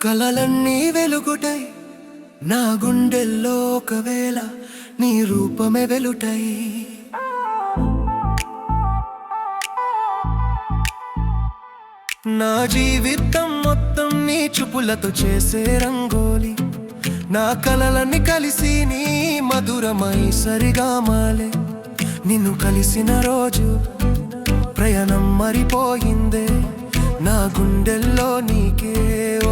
కలలన్నీ వెలుగుటై నా గుండెల్లో ఒకవేళ నీ రూపమే వెలుటై నా జీవితం మొత్తం నీ చూపులతో చేసే రంగోలి నా కలలన్నీ కలిసి నీ మధురమై సరిగా మాలే నిన్ను కలిసిన రోజు ప్రయాణం మరిపోయిందే నా గుండెల్లో నీకే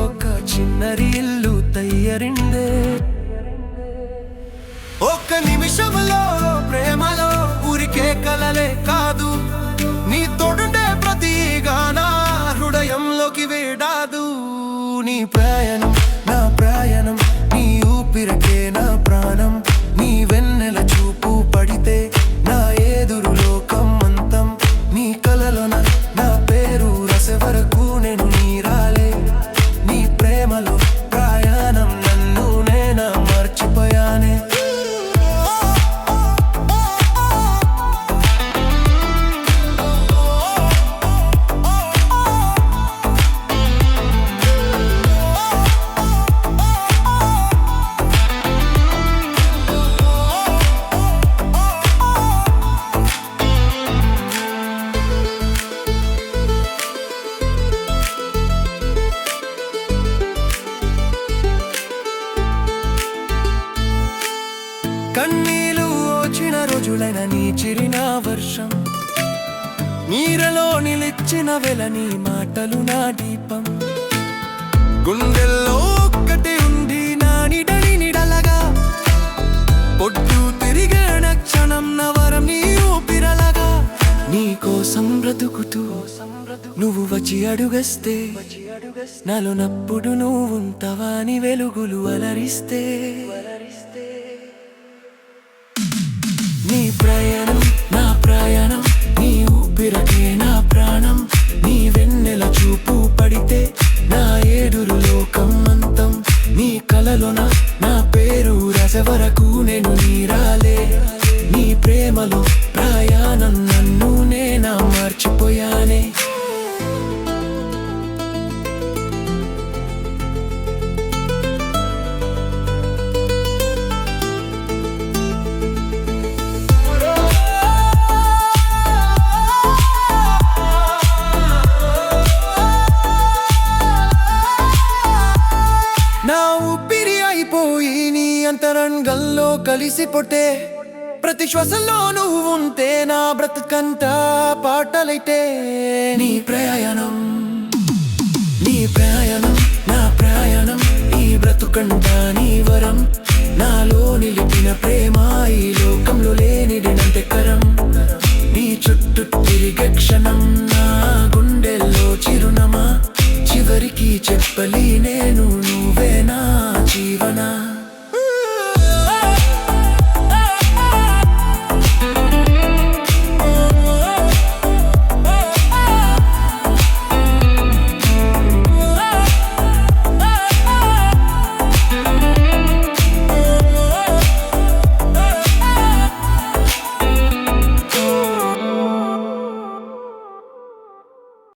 ఒక చిన్నరి ఇల్లు తయారిందే ఒక్క నిమిషంలో ప్రేమలో ఊరికే కలలే కాదు నీ తోడుండే ప్రతి గానా హృదయంలోకి వేడాదు నీ ప్రయాణం నా ప్రయాణం నీ ఊపిరికే నా ప్రాణం నీ వెన్నెల చూపు పడితే నా ఎదురు లోకం అంతం నీ కలలోన నా పేరు రసే వరకు నేను నీరాలే నీ ప్రేమలో ప్రయాణం నన్ను నేనా మర్చిపోయానే కన్నీలు వచ్చిన రోజులైన నీ చిరిన వర్షం నీరలో నిలిచిన వెల నీ మాటలు నా దీపం గుండెల్లో ఒక్కటే ఉంది నా నిడలి నిడలగా పొట్టు తిరిగిన క్షణం నవరం నీ ఊపిరలగా నీ కోసం బ్రతుకుతూ నువ్వు వచ్చి అడుగస్తే నాలో నప్పుడు నువ్వు ఉంటావా నీ వెలుగులు అలరిస్తే నీ ప్రయాణం నా ప్రయాణం నీ ఊపిరకే నా ప్రాణం నీ వెన్నెల చూపు పడితే నా ఎదురు లోకం అంతం నీ కలలోన నా పేరు రస వరకు నేను నీరాలే నీ ప్రేమలో ప్రయాణం నన్ను నేనా మర్చిపోయానే నా ఊపిరి అయిపోయి నీ అంతరంగంలో కలిసిపోతే ప్రతి శ్వాసలో నువ్వు ఉంటే నా బ్రతుకంతా పాటలైతే నీ ప్రయాణం నా ప్రయాణం ఈ బ్రతుకంతా నీ వరం నాలో నిలిపిన ప్రేమ ఈ లోకంలో లేని